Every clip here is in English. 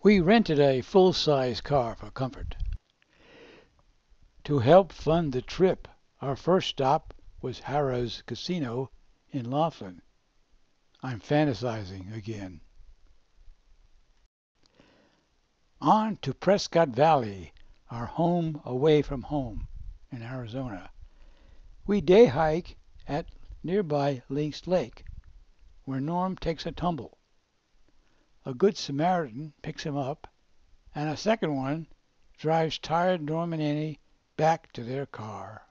We rented a full-size car for comfort. To help fund the trip, our first stop was Harrah's Casino in Laughlin. I'm fantasizing again. On to Prescott Valley, our home away from home in Arizona. We day hike at nearby Lynx Lake, where Norm takes a tumble. A good Samaritan picks him up, and a second one drives tired Norm and Annie back to their car.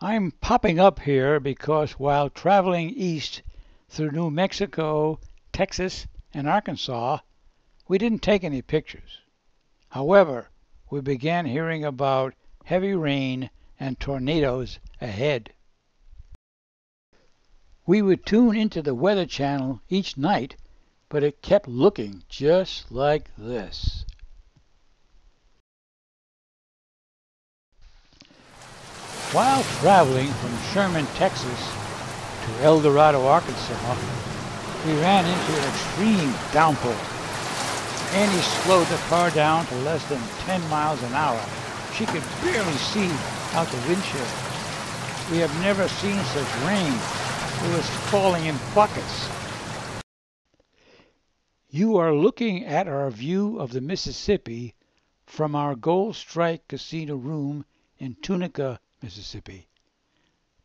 I'm popping up here because while traveling east through New Mexico, Texas, and Arkansas, we didn't take any pictures. However, we began hearing about heavy rain and tornadoes ahead. We would tune into the Weather Channel each night, but it kept looking just like this. While traveling from Sherman, Texas to El Dorado, Arkansas, we ran into an extreme downpour. Annie slowed the car down to less than 10 miles an hour. She could barely see out the windshield. We have never seen such rain. It was falling in buckets. You are looking at our view of the Mississippi from our Gold Strike Casino room in Tunica, Mississippi.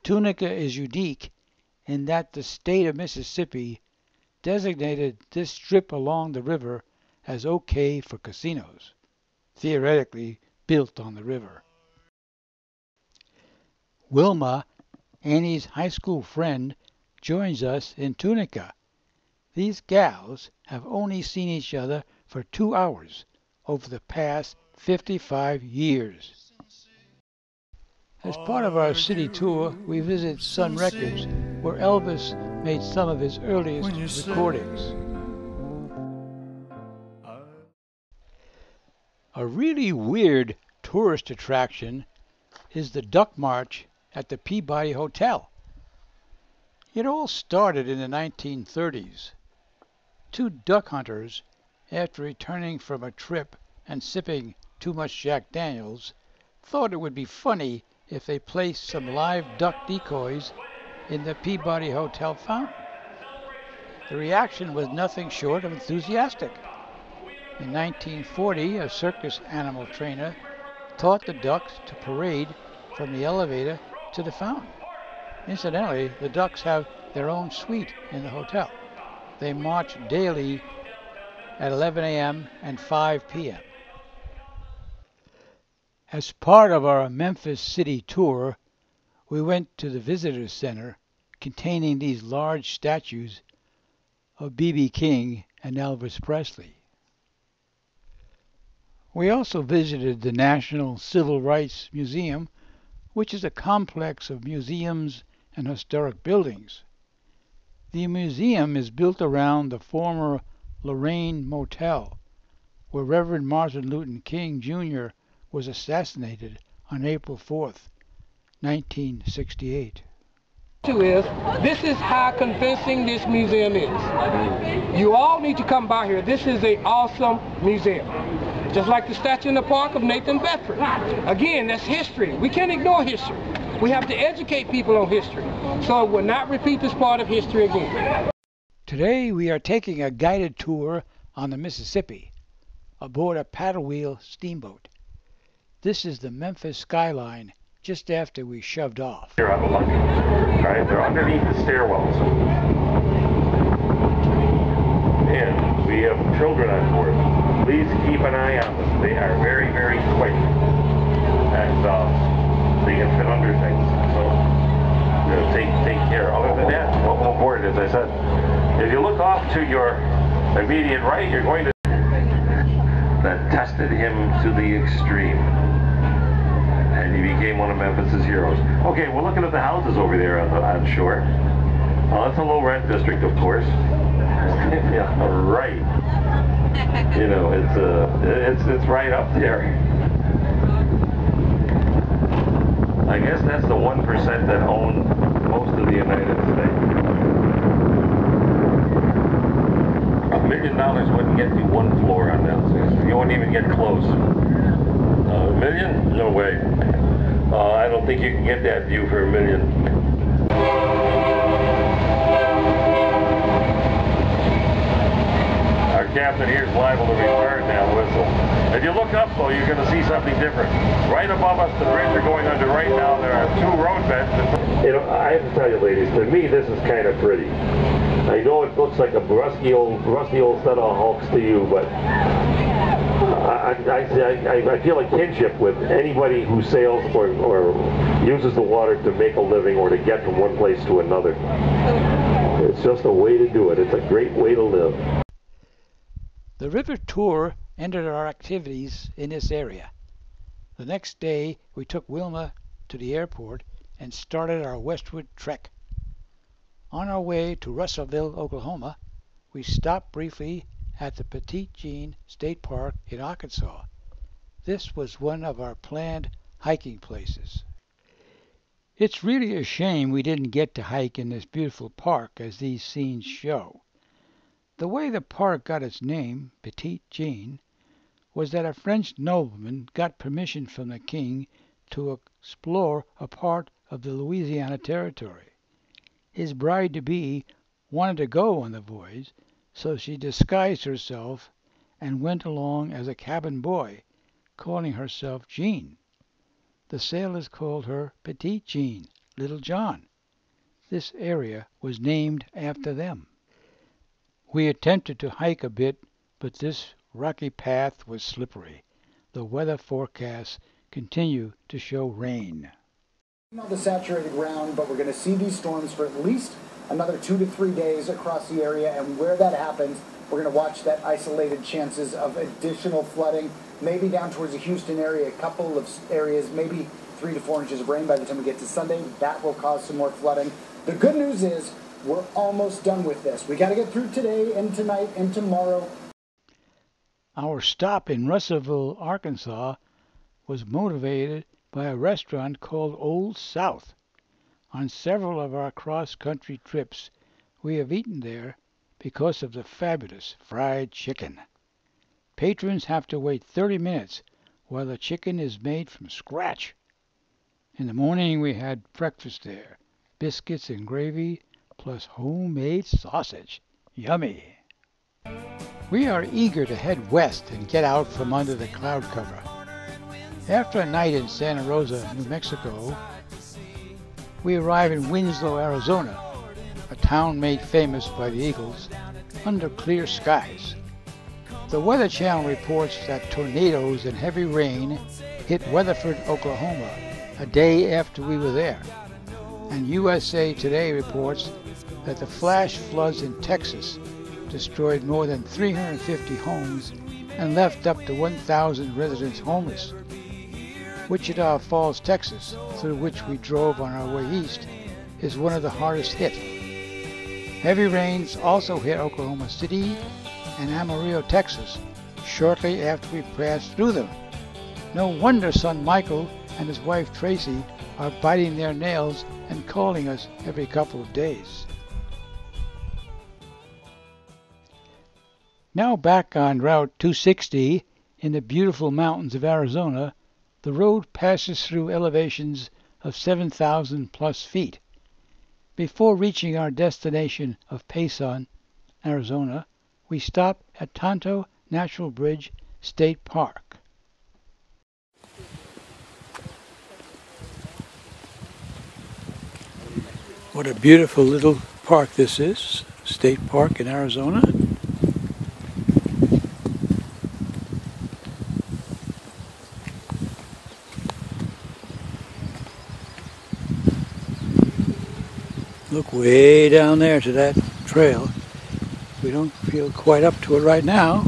Tunica is unique in that the state of Mississippi designated this strip along the river as okay for casinos, theoretically built on the river. Wilma, Annie's high school friend, joins us in Tunica. These gals have only seen each other for 2 hours over the past 55 years. As part of our city tour, we visit Sun Records, where Elvis made some of his earliest recordings. A really weird tourist attraction is the Duck March at the Peabody Hotel. It all started in the 1930s. Two duck hunters, after returning from a trip and sipping too much Jack Daniels, thought it would be funny if they placed some live duck decoys in the Peabody Hotel fountain. The reaction was nothing short of enthusiastic. In 1940, a circus animal trainer taught the ducks to parade from the elevator to the fountain. Incidentally, the ducks have their own suite in the hotel. They march daily at 11 a.m. and 5 p.m. As part of our Memphis City tour, we went to the visitor center containing these large statues of B.B. King and Elvis Presley. We also visited the National Civil Rights Museum, which is a complex of museums and historic buildings. The museum is built around the former Lorraine Motel, where Reverend Martin Luther King Jr. was assassinated on April 4th, 1968. This is how convincing this museum is. You all need to come by here. This is an awesome museum. Just like the statue in the park of Nathan Bedford. Again, that's history. We can't ignore history. We have to educate people on history. So it will not repeat this part of history again. Today we are taking a guided tour on the Mississippi aboard a paddle wheel steamboat. This is the Memphis skyline just after we shoved off. They're on the lunch. Right? They're underneath the stairwells. And we have children on board. Please keep an eye on them. They are very, very quick. And they can fit under things. So take care. Other than that, welcome aboard, as I said. If you look off to your immediate right, you're going to that tested him to the extreme. And he became one of Memphis's heroes. Okay, we're looking at the houses over there on shore. That's a low-rent district, of course. Yeah, right. You know, it's right up there. I guess that's the 1% that own most of the United States. $1 million wouldn't get you one floor on that. You wouldn't even get close. $1 million? No way. I don't think you can get that view for $1 million. Our captain here is liable to retard that whistle. If you look up, though, you're going to see something different. Right above us, the bridge we're going under right now, there are 2 road beds. You know, I have to tell you, ladies, to me, this is kind of pretty. I know it looks like a rusty old set of hulks to you, but I feel a kinship with anybody who sails or uses the water to make a living or to get from one place to another. It's just a way to do it. It's a great way to live. The river tour ended our activities in this area. The next day, we took Wilma to the airport and started our westward trek. On our way to Russellville, Oklahoma, we stopped briefly at the Petit Jean State Park in Arkansas. This was one of our planned hiking places. It's really a shame we didn't get to hike in this beautiful park as these scenes show. The way the park got its name, Petit Jean, was that a French nobleman got permission from the king to explore a part of the Louisiana Territory. His bride-to-be wanted to go on the voyage, so she disguised herself and went along as a cabin boy, calling herself Jean. The sailors called her Petite Jean, Little John. This area was named after them. We attempted to hike a bit, but this rocky path was slippery. The weather forecasts continue to show rain. Not the saturated ground, but we're going to see these storms for at least another 2 to 3 days across the area, and where that happens, we're going to watch that isolated chances of additional flooding, maybe down towards the Houston area, a couple of areas, maybe 3 to 4 inches of rain by the time we get to Sunday. That will cause some more flooding. The good news is we're almost done with this. We got to get through today and tonight and tomorrow. Our stop in Russellville, Arkansas was motivated by a restaurant called Old South. On several of our cross-country trips, we have eaten there because of the fabulous fried chicken. Patrons have to wait 30 minutes while the chicken is made from scratch. In the morning we had breakfast there, biscuits and gravy, plus homemade sausage. Yummy! We are eager to head west and get out from under the cloud cover. After a night in Santa Rosa, New Mexico, we arrive in Winslow, Arizona, a town made famous by the Eagles, under clear skies. The Weather Channel reports that tornadoes and heavy rain hit Weatherford, Oklahoma, a day after we were there. And USA Today reports that the flash floods in Texas destroyed more than 350 homes and left up to 1,000 residents homeless. Wichita Falls, Texas, through which we drove on our way east, is one of the hardest hit. Heavy rains also hit Oklahoma City and Amarillo, Texas, shortly after we passed through them. No wonder son Michael and his wife Tracy are biting their nails and calling us every couple of days. Now back on Route 260 in the beautiful mountains of Arizona, the road passes through elevations of 7,000 plus feet. Before reaching our destination of Payson, Arizona, we stop at Tonto Natural Bridge State Park. What a beautiful little park this is, State Park in Arizona. Look way down there to that trail. We don't feel quite up to it right now.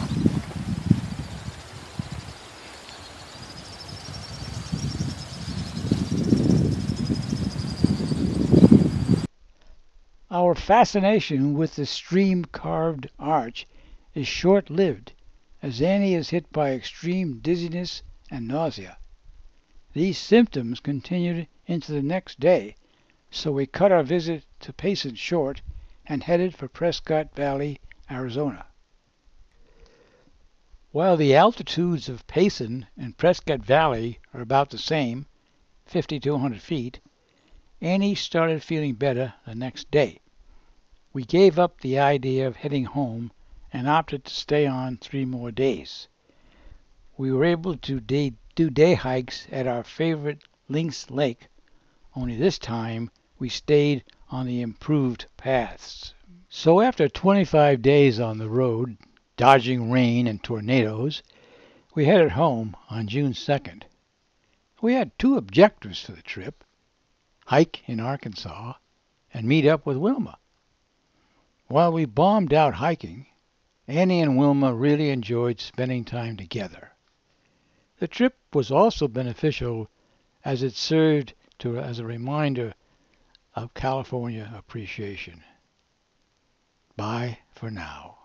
Our fascination with the stream-carved arch is short-lived, as Annie is hit by extreme dizziness and nausea. These symptoms continued into the next day, so we cut our visit to Payson short and headed for Prescott Valley, Arizona. While the altitudes of Payson and Prescott Valley are about the same, 5,200 feet, Annie started feeling better the next day. We gave up the idea of heading home and opted to stay on 3 more days. We were able to do day hikes at our favorite Lynx Lake, only this time we stayed on the improved paths. So after 25 days on the road, dodging rain and tornadoes, we headed home on June 2nd. We had 2 objectives for the trip: hike in Arkansas and meet up with Wilma. While we bombed out hiking, Annie and Wilma really enjoyed spending time together. The trip was also beneficial as it served as a reminder of California appreciation. Bye for now.